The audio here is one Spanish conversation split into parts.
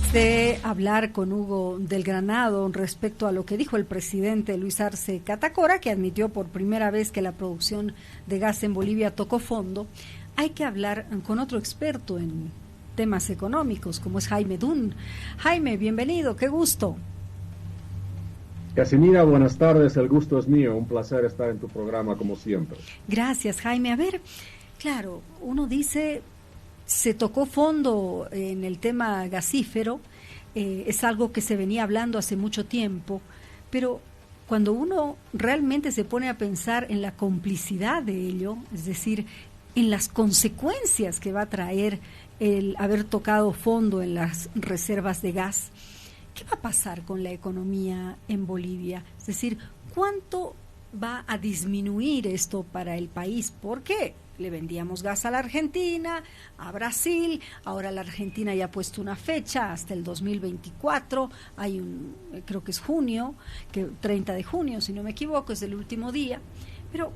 Antes de hablar con Hugo del Granado respecto a lo que dijo el presidente Luis Arce Catacora, que admitió por primera vez que la producción de gas en Bolivia tocó fondo, hay que hablar con otro experto en temas económicos, como es Jaime Dunn. Jaime, bienvenido, qué gusto. Casimira, buenas tardes, el gusto es mío, un placer estar en tu programa como siempre. Gracias, Jaime. A ver, claro, uno dice, se tocó fondo en el tema gasífero, es algo que se venía hablando hace mucho tiempo, pero cuando uno realmente se pone a pensar en la complicidad de ello, es decir, en las consecuencias que va a traer el haber tocado fondo en las reservas de gas, ¿qué va a pasar con la economía en Bolivia? Es decir, ¿cuánto va a disminuir esto para el país? ¿Por qué? Le vendíamos gas a la Argentina, a Brasil, ahora la Argentina ya ha puesto una fecha hasta el 2024, hay creo que es junio, 30 de junio, si no me equivoco, es el último día. Pero,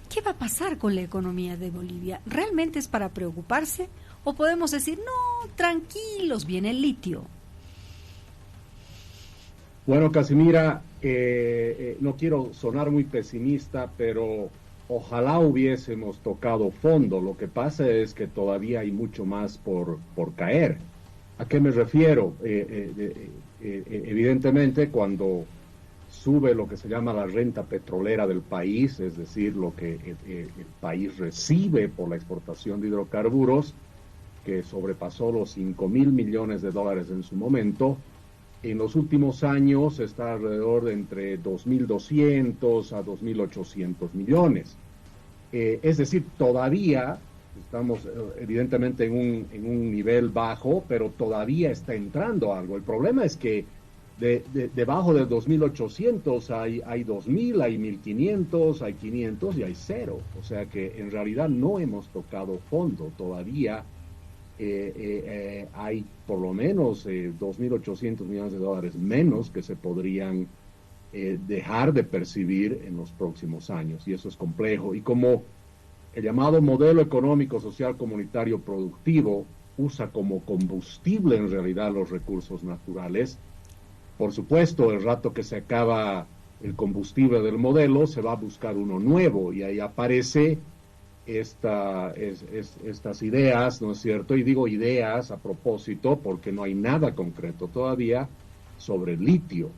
¿qué va a pasar con la economía de Bolivia? ¿Realmente es para preocuparse? ¿O podemos decir, no, tranquilos, viene el litio? Bueno, Casimira, no quiero sonar muy pesimista, pero ojalá hubiésemos tocado fondo. Lo que pasa es que todavía hay mucho más por caer. ¿A qué me refiero? Evidentemente, cuando sube lo que se llama la renta petrolera del país, es decir, lo que el país recibe por la exportación de hidrocarburos, que sobrepasó los 5.000 millones de dólares en su momento, en los últimos años está alrededor de entre 2.200 a 2.800 millones. Es decir, todavía estamos evidentemente en un nivel bajo, pero todavía está entrando algo. El problema es que debajo de 2.800 hay 2.000, hay 1.500, hay 500 y hay cero. O sea que en realidad no hemos tocado fondo todavía. Hay por lo menos 2.800 millones de dólares menos que se podrían dejar de percibir en los próximos años, y eso es complejo. Y como el llamado modelo económico, social, comunitario, productivo usa como combustible en realidad los recursos naturales, por supuesto, el rato que se acaba el combustible del modelo, se va a buscar uno nuevo, y ahí aparece estas ideas, ¿no es cierto? Y digo ideas a propósito porque no hay nada concreto todavía sobre el litio,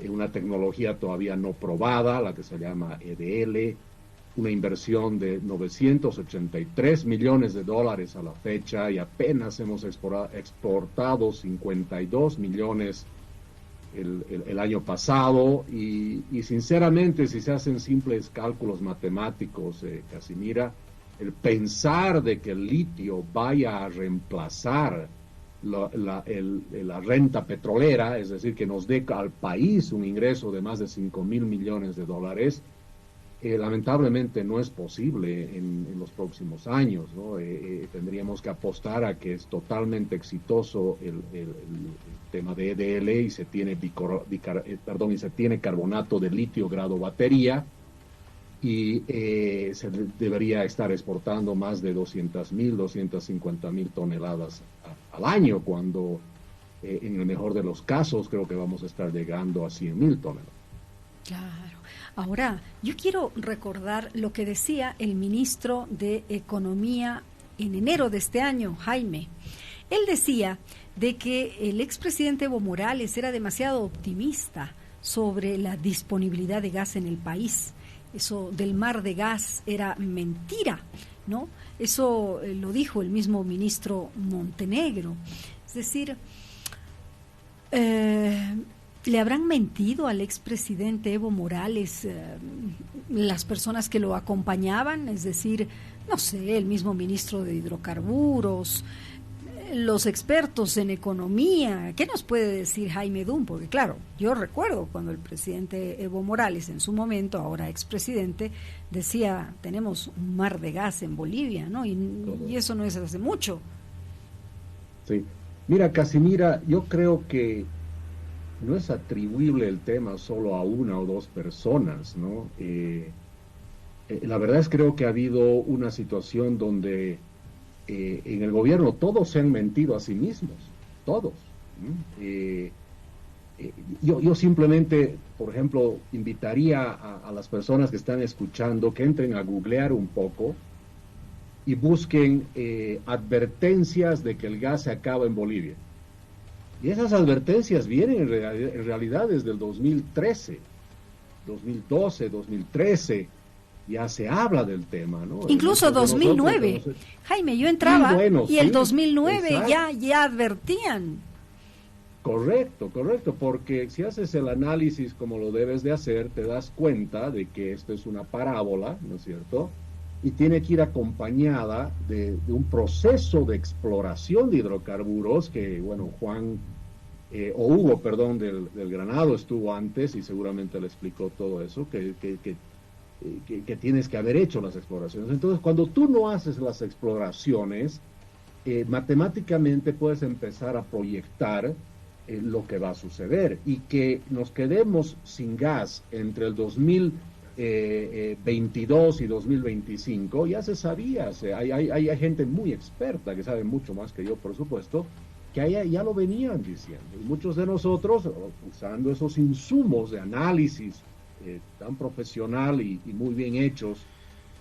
una tecnología todavía no probada, la que se llama EDL, una inversión de 983 millones de dólares a la fecha, y apenas hemos exportado 52 millones el año pasado, y sinceramente, si se hacen simples cálculos matemáticos, Casimira, el pensar de que el litio vaya a reemplazar la renta petrolera, es decir, que nos dé al país un ingreso de más de 5.000 millones de dólares, lamentablemente no es posible en los próximos años, ¿no? Tendríamos que apostar a que es totalmente exitoso el tema de EDL, y se tiene y se tiene carbonato de litio grado batería, y se debería estar exportando más de 200.000, 250.000 toneladas al año, cuando en el mejor de los casos creo que vamos a estar llegando a 100.000 toneladas. Claro. Ahora, yo quiero recordar lo que decía el ministro de Economía en enero de este año, Jaime. Él decía de que el expresidente Evo Morales era demasiado optimista sobre la disponibilidad de gas en el país. Eso del mar de gas era mentira, ¿no? Eso lo dijo el mismo ministro Montenegro. Es decir, ¿le habrán mentido al expresidente Evo Morales las personas que lo acompañaban? Es decir, no sé, el mismo ministro de Hidrocarburos, los expertos en economía. ¿Qué nos puede decir Jaime Dunn? Porque claro, yo recuerdo cuando el presidente Evo Morales, en su momento, ahora expresidente, decía, tenemos un mar de gas en Bolivia, ¿no? Y eso no es hace mucho. Sí. Mira, Casimira, yo creo que no es atribuible el tema solo a una o dos personas, ¿no? La verdad es que creo que ha habido una situación donde en el gobierno todos se han mentido a sí mismos, todos, Yo simplemente, por ejemplo, invitaría a las personas que están escuchando que entren a googlear un poco y busquen advertencias de que el gas se acaba en Bolivia. Y esas advertencias vienen en realidad desde el 2013, 2012, 2013, ya se habla del tema, ¿no? Incluso 2009. Jaime, yo entraba bueno, y el 2009 ya advertían. Correcto, porque si haces el análisis como lo debes de hacer, te das cuenta de que esto es una parábola, ¿no es cierto? Y tiene que ir acompañada de un proceso de exploración de hidrocarburos que, bueno, Hugo, perdón, del Granado estuvo antes y seguramente le explicó todo eso, que tienes que haber hecho las exploraciones. Entonces, cuando tú no haces las exploraciones, matemáticamente puedes empezar a proyectar lo que va a suceder y que nos quedemos sin gas entre el 2022 y 2025, ya se sabía, hay gente muy experta que sabe mucho más que yo, por supuesto, que ya lo venían diciendo. Y muchos de nosotros, usando esos insumos de análisis tan profesional y muy bien hechos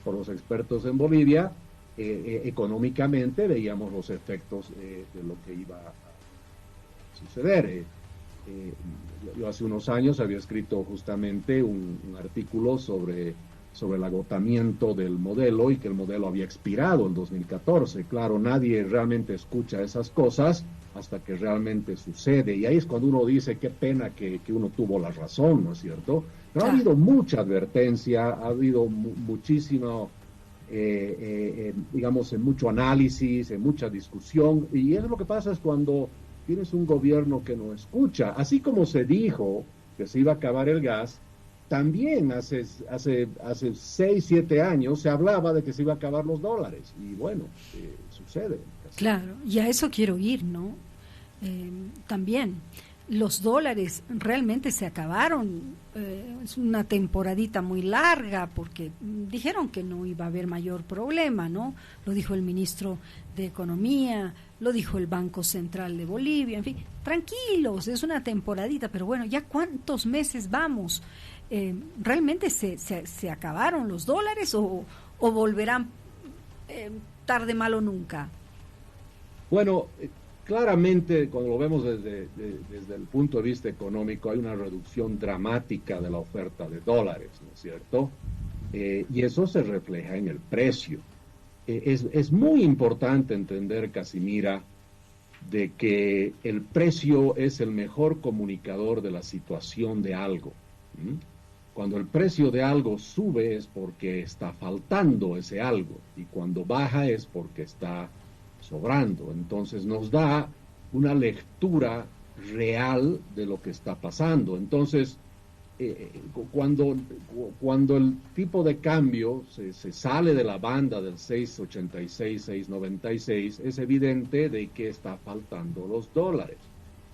por los expertos en Bolivia, económicamente veíamos los efectos de lo que iba a suceder. Yo hace unos años había escrito justamente un artículo sobre el agotamiento del modelo y que el modelo había expirado en 2014. Claro, nadie realmente escucha esas cosas hasta que realmente sucede. Y ahí es cuando uno dice, qué pena que uno tuvo la razón, ¿no es cierto? Pero ha habido mucha advertencia, ha habido muchísimo, digamos, en mucho análisis, en mucha discusión. Y eso lo que pasa es cuando tienes un gobierno que no escucha. Así como se dijo que se iba a acabar el gas, también hace 6, 7 años se hablaba de que se iba a acabar los dólares. Y bueno, sucede. Claro, y a eso quiero ir, ¿no? También, los dólares realmente se acabaron. Es una temporadita muy larga porque dijeron que no iba a haber mayor problema, ¿no? Lo dijo el ministro de Economía, lo dijo el Banco Central de Bolivia, en fin, tranquilos, es una temporadita, pero bueno, ¿ya cuántos meses vamos? ¿Realmente se acabaron los dólares o volverán tarde, malo, nunca? Bueno, claramente cuando lo vemos desde el punto de vista económico hay una reducción dramática de la oferta de dólares, ¿no es cierto? Y eso se refleja en el precio. Es muy importante entender, Casimira, de que el precio es el mejor comunicador de la situación de algo. Cuando el precio de algo sube es porque está faltando ese algo y cuando baja es porque está sobrando. Entonces nos da una lectura real de lo que está pasando. Entonces, cuando el tipo de cambio se sale de la banda del 6.86, 6.96, es evidente de que está faltando los dólares.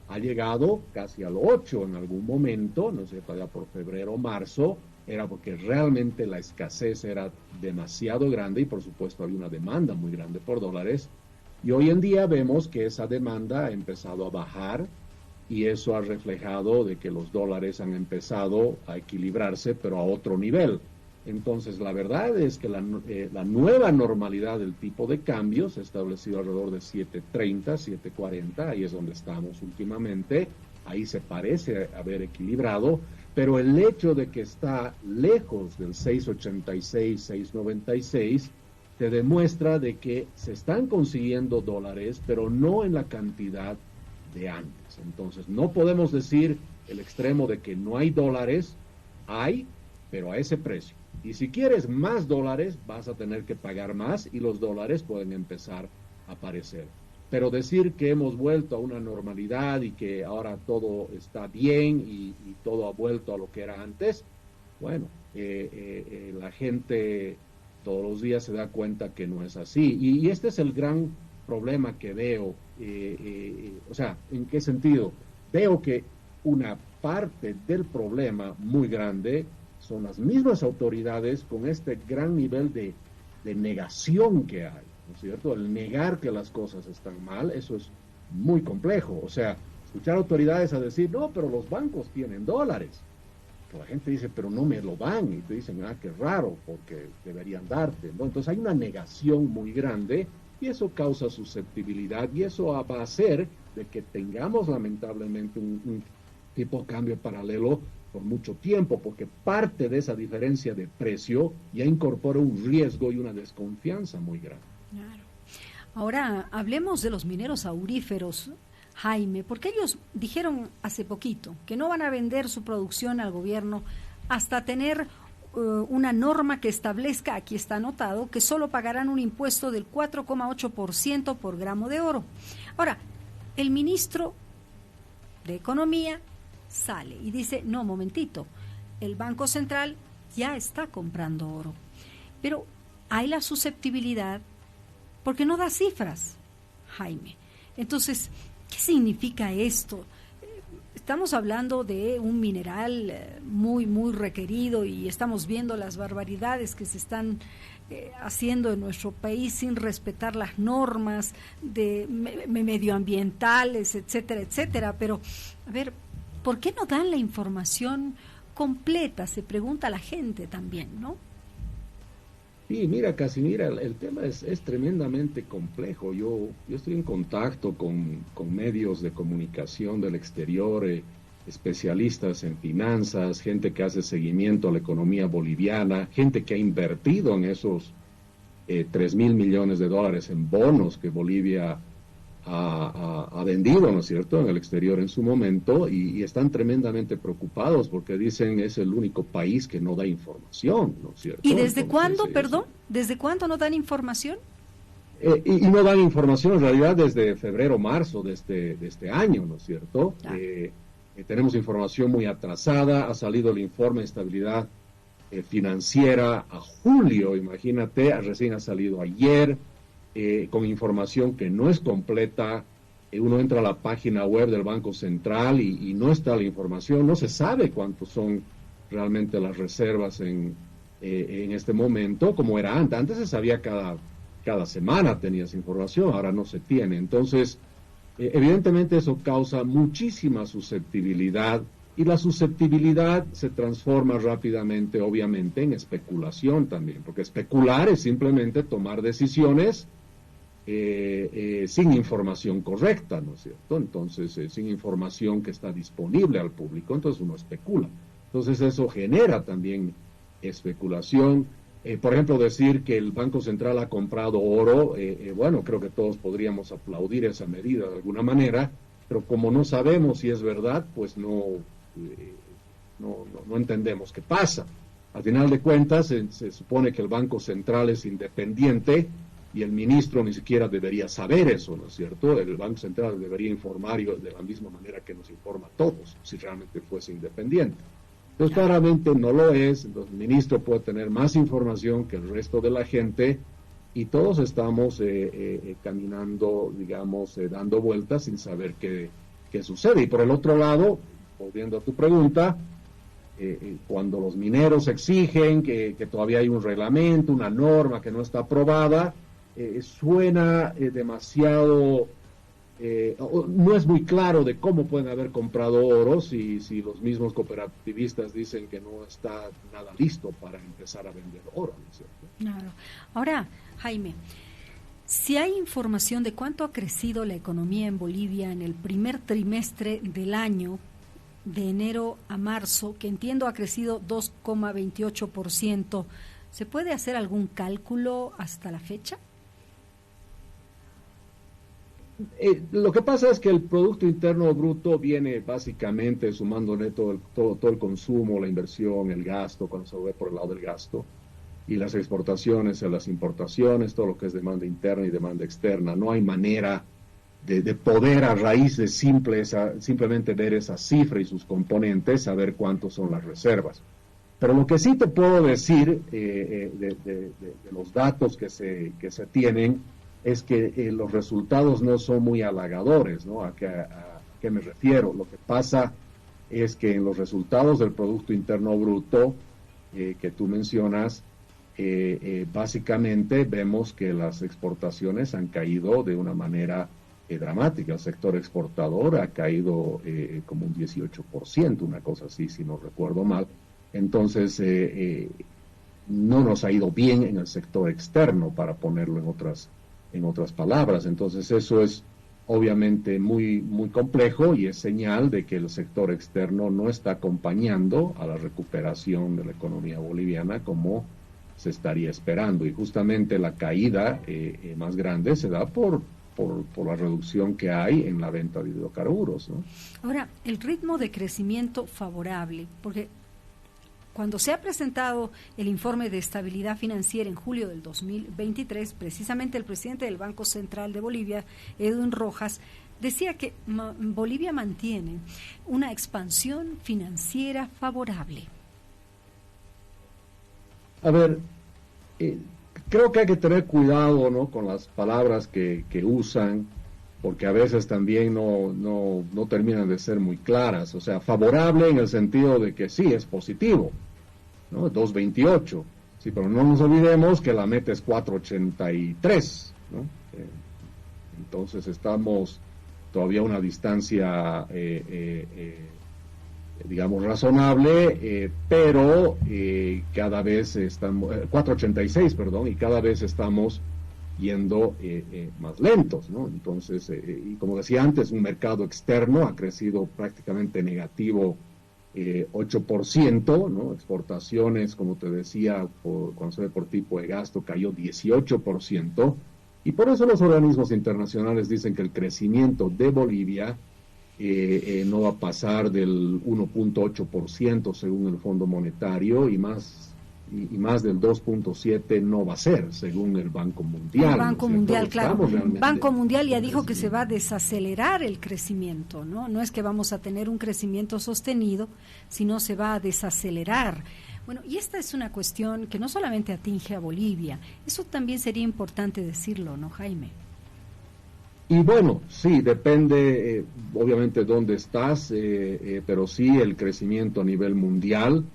Ha llegado casi al 8 en algún momento, no sé, todavía por febrero o marzo, era porque realmente la escasez era demasiado grande y por supuesto había una demanda muy grande por dólares. Y hoy en día vemos que esa demanda ha empezado a bajar y eso ha reflejado de que los dólares han empezado a equilibrarse, pero a otro nivel. Entonces, la verdad es que la nueva normalidad del tipo de cambio se ha establecido alrededor de 7.30, 7.40, ahí es donde estamos últimamente, ahí se parece haber equilibrado, pero el hecho de que está lejos del 6.86, 6.96, te demuestra de que se están consiguiendo dólares, pero no en la cantidad de antes. Entonces, no podemos decir el extremo de que no hay dólares, hay, pero a ese precio. Y si quieres más dólares, vas a tener que pagar más y los dólares pueden empezar a aparecer. Pero decir que hemos vuelto a una normalidad y que ahora todo está bien y todo ha vuelto a lo que era antes, bueno, la gente todos los días se da cuenta que no es así. Y este es el gran problema que veo. O sea, ¿en qué sentido? Veo que una parte del problema muy grande son las mismas autoridades con este gran nivel de negación que hay, ¿no es cierto? El negar que las cosas están mal, eso es muy complejo. O sea, escuchar autoridades a decir, no, pero los bancos tienen dólares. Pues la gente dice, pero no me lo dan, y te dicen, qué raro, porque deberían darte, ¿no? Entonces hay una negación muy grande, y eso causa susceptibilidad, y eso va a hacer de que tengamos lamentablemente un tipo de cambio paralelo por mucho tiempo, porque parte de esa diferencia de precio ya incorpora un riesgo y una desconfianza muy grande. Claro. Ahora, hablemos de los mineros auríferos, Jaime, porque ellos dijeron hace poquito que no van a vender su producción al gobierno hasta tener una norma que establezca, aquí está anotado, que solo pagarán un impuesto del 4,8% por gramo de oro. Ahora, el ministro de Economía sale y dice, no, momentito, el Banco Central ya está comprando oro, pero hay la susceptibilidad porque no da cifras, Jaime. Entonces, ¿qué significa esto? Estamos hablando de un mineral muy, muy requerido y estamos viendo las barbaridades que se están haciendo en nuestro país sin respetar las normas de medioambientales, etcétera, etcétera. Pero, a ver, ¿por qué no dan la información completa? Se pregunta la gente también, ¿no? Sí, mira, Casimira, el tema es tremendamente complejo. Yo estoy en contacto con medios de comunicación del exterior, especialistas en finanzas, gente que hace seguimiento a la economía boliviana, gente que ha invertido en esos 3.000 millones de dólares en bonos que Bolivia ha vendido, ¿no es cierto?, en el exterior en su momento, y están tremendamente preocupados porque dicen es el único país que no da información, ¿no es cierto? ¿Y desde cuándo, perdón? ¿Desde cuándo no dan información? Y no dan información en realidad desde febrero, marzo de este año, ¿no es cierto? Tenemos información muy atrasada, ha salido el informe de estabilidad financiera a julio, imagínate, recién ha salido ayer, con información que no es completa. Uno entra a la página web del Banco Central y no está la información, no se sabe cuántos son realmente las reservas en este momento, como era antes. Antes se sabía cada semana tenías información, ahora no se tiene. Entonces, evidentemente eso causa muchísima susceptibilidad, y la susceptibilidad se transforma rápidamente, obviamente, en especulación también, porque especular es simplemente tomar decisiones sin información correcta, ¿no es cierto? Entonces, sin información que está disponible al público, entonces uno especula. Entonces eso genera también especulación. Por ejemplo, decir que el Banco Central ha comprado oro, bueno, creo que todos podríamos aplaudir esa medida de alguna manera, pero como no sabemos si es verdad, pues no entendemos qué pasa. Al final de cuentas, se supone que el Banco Central es independiente, y el ministro ni siquiera debería saber eso, ¿no es cierto? El Banco Central debería informar de la misma manera que nos informa a todos, si realmente fuese independiente. Entonces, claramente no lo es. Entonces, el ministro puede tener más información que el resto de la gente, y todos estamos caminando, digamos, dando vueltas sin saber qué sucede. Y por el otro lado, volviendo a tu pregunta, cuando los mineros exigen que todavía hay un reglamento, una norma que no está aprobada, suena demasiado, no es muy claro de cómo pueden haber comprado oro si los mismos cooperativistas dicen que no está nada listo para empezar a vender oro, ¿no es cierto? Claro. Ahora, Jaime, si hay información de cuánto ha crecido la economía en Bolivia en el primer trimestre del año, de enero a marzo, que entiendo ha crecido 2,28%, ¿se puede hacer algún cálculo hasta la fecha? Lo que pasa es que el Producto Interno Bruto viene básicamente sumándole todo el consumo, la inversión, el gasto, cuando se ve por el lado del gasto, y las exportaciones, las importaciones, todo lo que es demanda interna y demanda externa. No hay manera de poder a raíz de simplemente ver esa cifra y sus componentes, saber cuántos son las reservas. Pero lo que sí te puedo decir de los datos que se tienen es que los resultados no son muy halagadores, ¿no? ¿A qué me refiero? Lo que pasa es que en los resultados del Producto Interno Bruto que tú mencionas, básicamente vemos que las exportaciones han caído de una manera dramática. El sector exportador ha caído como un 18%, una cosa así, si no recuerdo mal. Entonces, no nos ha ido bien en el sector externo, para ponerlo en otras palabras. Entonces, eso es obviamente muy, muy complejo y es señal de que el sector externo no está acompañando a la recuperación de la economía boliviana como se estaría esperando. Y justamente la caída más grande se da por la reducción que hay en la venta de hidrocarburos, ¿no? Ahora, el ritmo de crecimiento favorable, porque cuando se ha presentado el informe de estabilidad financiera en julio del 2023, precisamente el presidente del Banco Central de Bolivia, Edwin Rojas, decía que Bolivia mantiene una expansión financiera favorable. A ver, creo que hay que tener cuidado, ¿no?, con las palabras que usan, porque a veces también no terminan de ser muy claras. O sea, favorable en el sentido de que sí, es positivo, ¿no? 2.28, sí, pero no nos olvidemos que la meta es 4.83, ¿no? Entonces estamos todavía a una distancia, digamos, razonable, pero cada vez estamos, 4.86, perdón, y cada vez estamos yendo más lentos, ¿no? Entonces, y como decía antes, un mercado externo ha crecido prácticamente negativo 8%, ¿no? Exportaciones, como te decía, cuando se ve por tipo de gasto, cayó 18%, y por eso los organismos internacionales dicen que el crecimiento de Bolivia no va a pasar del 1.8% según el Fondo Monetario, y más del 2.7 no va a ser, según el Banco Mundial. El Banco Mundial, claro. El Banco Mundial ya dijo que se va a desacelerar el crecimiento, ¿no? No es que vamos a tener un crecimiento sostenido, sino se va a desacelerar. Bueno, y esta es una cuestión que no solamente atinge a Bolivia, eso también sería importante decirlo, ¿no, Jaime? Y bueno, sí, depende obviamente dónde estás, pero sí el crecimiento a nivel mundial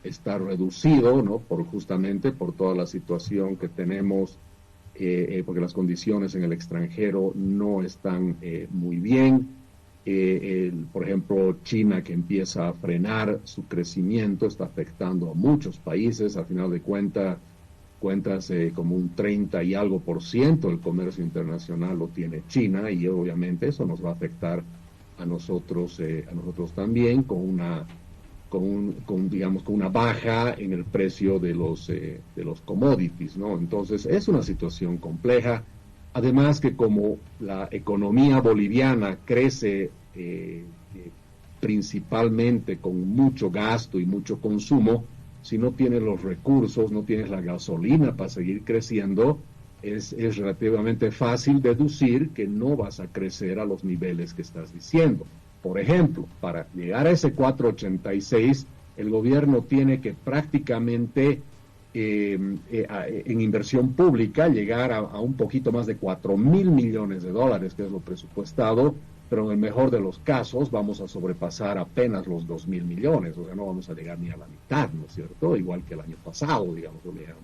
está reducido, ¿no? Justamente por toda la situación que tenemos, porque las condiciones en el extranjero no están muy bien. Por ejemplo, China, que empieza a frenar su crecimiento, está afectando a muchos países. Al final de cuentas, como un 30 y algo % del comercio internacional lo tiene China, y obviamente eso nos va a afectar a nosotros también, digamos, con una baja en el precio de los commodities, ¿no? Entonces es una situación compleja. Además que como la economía boliviana crece principalmente con mucho gasto y mucho consumo, si no tienes los recursos, no tienes la gasolina para seguir creciendo, es relativamente fácil deducir que no vas a crecer a los niveles que estás diciendo. Por ejemplo, para llegar a ese 4.86, el gobierno tiene que prácticamente en inversión pública llegar a un poquito más de 4.000 millones de dólares, que es lo presupuestado, pero en el mejor de los casos vamos a sobrepasar apenas los 2.000 millones, o sea, no vamos a llegar ni a la mitad, ¿no es cierto? Igual que el año pasado, digamos,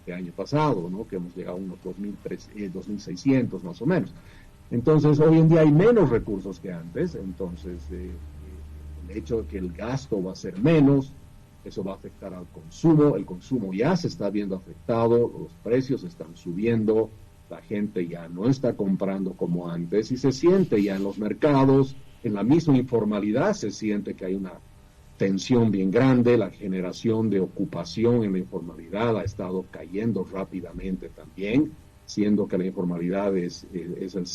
el año pasado, ¿no? Que hemos llegado a unos 2.600 más o menos. Entonces, hoy en día hay menos recursos que antes, entonces el hecho de que el gasto va a ser menos, eso va a afectar al consumo. El consumo ya se está viendo afectado, los precios están subiendo, la gente ya no está comprando como antes, y se siente ya en los mercados, en la misma informalidad se siente que hay una tensión bien grande. La generación de ocupación en la informalidad ha estado cayendo rápidamente también, siendo que la informalidad es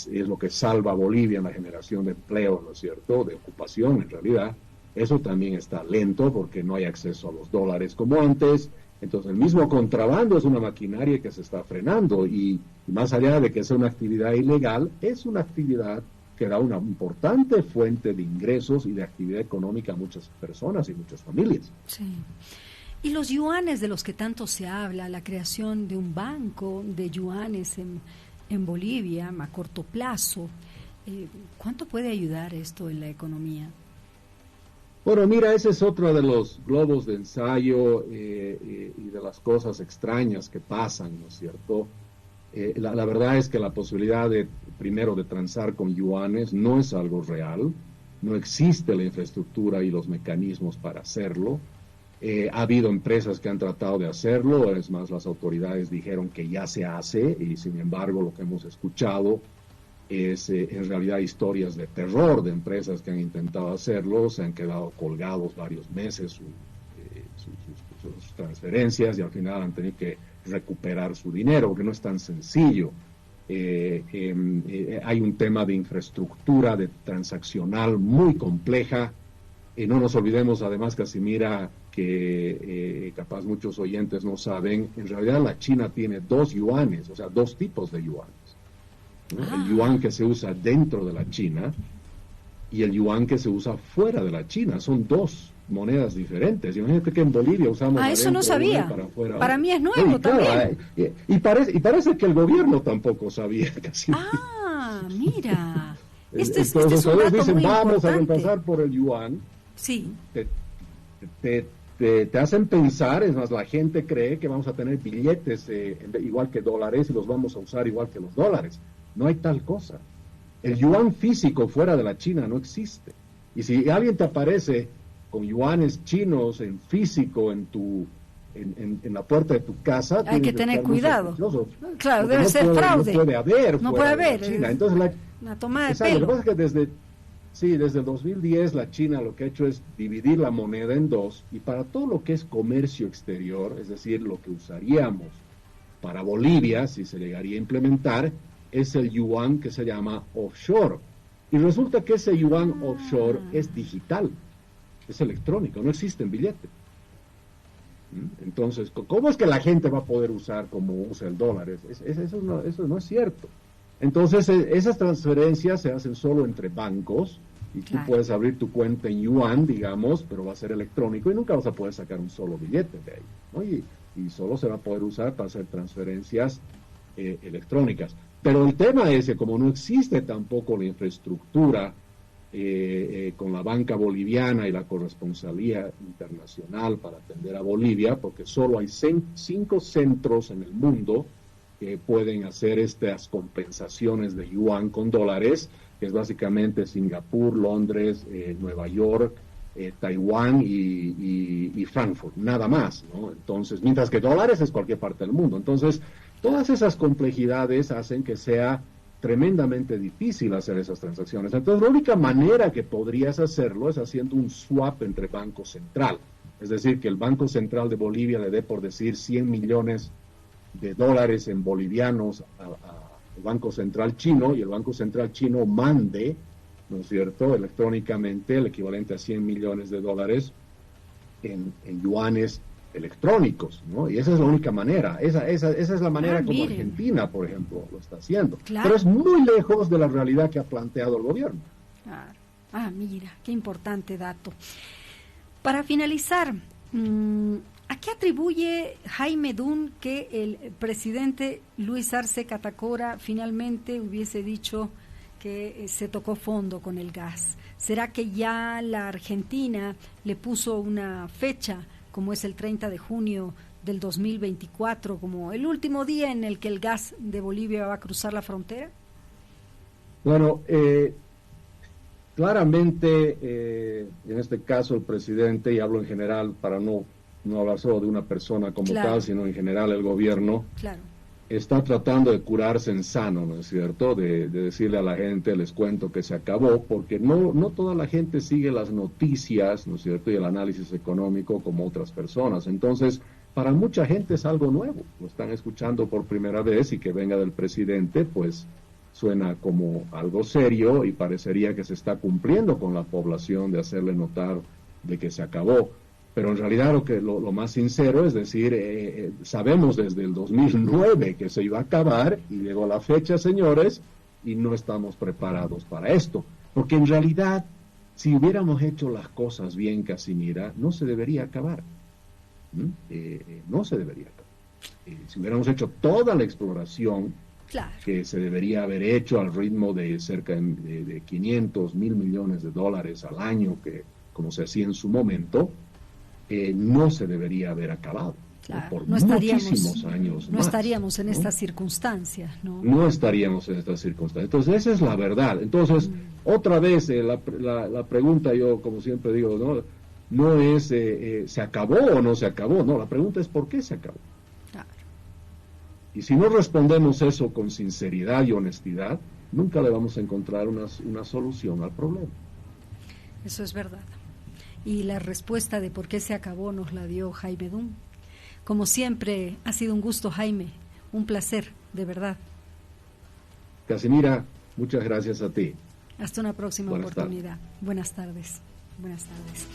lo que salva a Bolivia en la generación de empleo, ¿no es cierto?, de ocupación en realidad. Eso también está lento porque no hay acceso a los dólares como antes. Entonces el mismo contrabando es una maquinaria que se está frenando, y más allá de que sea una actividad ilegal, es una actividad que da una importante fuente de ingresos y de actividad económica a muchas personas y muchas familias. Sí. Y los yuanes de los que tanto se habla, la creación de un banco de yuanes en Bolivia a corto plazo, ¿cuánto puede ayudar esto en la economía? Bueno, mira, ese es otro de los globos de ensayo y de las cosas extrañas que pasan, ¿no es cierto? La verdad es que la posibilidad primero de transar con yuanes no es algo real, no existe la infraestructura y los mecanismos para hacerlo. Ha habido empresas que han tratado de hacerlo, es más, las autoridades dijeron que ya se hace y sin embargo lo que hemos escuchado es en realidad historias de terror de empresas que han intentado hacerlo, se han quedado colgados varios meses sus transferencias y al final han tenido que recuperar su dinero, porque no es tan sencillo. Hay un tema de infraestructura, de transaccional muy compleja. No nos olvidemos además, Casimira, que capaz muchos oyentes no saben, en realidad la China tiene dos yuanes, o sea, dos tipos de yuanes, ¿no? El yuan que se usa dentro de la China y el yuan que se usa fuera de la China. Son dos monedas diferentes. Imagínate que en Bolivia usamos eso no sabía. Para mí es nuevo también. Y parece que el gobierno tampoco sabía casi. Mira. Entonces, es un dato dicen, muy vamos importante. a reemplazar por el yuan. Sí. Te hacen pensar, es más, la gente cree que vamos a tener billetes igual que dólares y los vamos a usar igual que los dólares. No hay tal cosa. El yuan físico fuera de la China no existe. Y si alguien te aparece con yuanes chinos en físico en la puerta de tu casa, hay que tener cuidado. Claro, debe ser fraude. No puede haber. No puede haber. China. Entonces, una toma de pelo. Lo que pasa es que desde el 2010 la China lo que ha hecho es dividir la moneda en dos, y para todo lo que es comercio exterior, es decir, lo que usaríamos para Bolivia, si se llegaría a implementar, es el yuan que se llama offshore. Y resulta que ese yuan offshore es digital, es electrónico, no existe en billete. Entonces, ¿cómo es que la gente va a poder usar como usa el dólar? Eso no es cierto. Entonces, esas transferencias se hacen solo entre bancos y tú puedes abrir tu cuenta en yuan, digamos, pero va a ser electrónico y nunca vas a poder sacar un solo billete de ahí, ¿no? Y solo se va a poder usar para hacer transferencias electrónicas. Pero el tema es que como no existe tampoco la infraestructura con la banca boliviana y la corresponsalía internacional para atender a Bolivia, porque solo hay 5 centros en el mundo que pueden hacer estas compensaciones de yuan con dólares, que es básicamente Singapur, Londres, Nueva York, Taiwán y Frankfurt, nada más, ¿no? Entonces, mientras que dólares es cualquier parte del mundo. Entonces, todas esas complejidades hacen que sea tremendamente difícil hacer esas transacciones. Entonces, la única manera que podrías hacerlo es haciendo un swap entre Banco Central. Es decir, que el Banco Central de Bolivia le dé, por decir, 100 millones de dólares en bolivianos al Banco Central chino, y el Banco Central chino mande, ¿no es cierto?, electrónicamente el equivalente a 100 millones de dólares en yuanes electrónicos, ¿no? Y esa es la única manera. Esa es la manera como Argentina, por ejemplo, lo está haciendo. Claro. Pero es muy lejos de la realidad que ha planteado el gobierno. Claro. Mira, qué importante dato. Para finalizar, ¿a qué atribuye Jaime Dunn que el presidente Luis Arce Catacora finalmente hubiese dicho que se tocó fondo con el gas? ¿Será que ya la Argentina le puso una fecha, como es el 30 de junio del 2024, como el último día en el que el gas de Bolivia va a cruzar la frontera? Bueno, claramente, en este caso el presidente, y hablo en general para no hablar solo de una persona como tal, sino en general el gobierno, está tratando de curarse en sano, ¿no es cierto? De decirle a la gente, les cuento que se acabó, porque no toda la gente sigue las noticias, ¿no es cierto? Y el análisis económico como otras personas. Entonces, para mucha gente es algo nuevo, lo están escuchando por primera vez, y que venga del presidente, pues suena como algo serio y parecería que se está cumpliendo con la población de hacerle notar de que se acabó. Pero en realidad lo más sincero es decir, sabemos desde el 2009 que se iba a acabar, y llegó la fecha, señores, y no estamos preparados para esto. Porque en realidad, si hubiéramos hecho las cosas bien, Casimira, no se debería acabar. No se debería acabar. Si hubiéramos hecho toda la exploración que se debería haber hecho al ritmo de cerca de 500, 1.000 millones de dólares al año, que como se hacía en su momento, no se debería haber acabado. Claro, por no muchísimos años no más, estaríamos en ¿no? estas circunstancias, ¿no? No estaríamos en estas circunstancias. Entonces, esa es la verdad. Entonces, otra vez, la pregunta, yo como siempre digo, no es ¿se acabó o no se acabó? No, la pregunta es ¿por qué se acabó? Claro. Y si no respondemos eso con sinceridad y honestidad, nunca le vamos a encontrar una solución al problema. Eso es verdad. Y la respuesta de por qué se acabó nos la dio Jaime Dunn. Como siempre, ha sido un gusto, Jaime, un placer, de verdad. Casimira, muchas gracias a ti. Hasta una próxima Buenas oportunidad. Buenas tardes. Buenas tardes.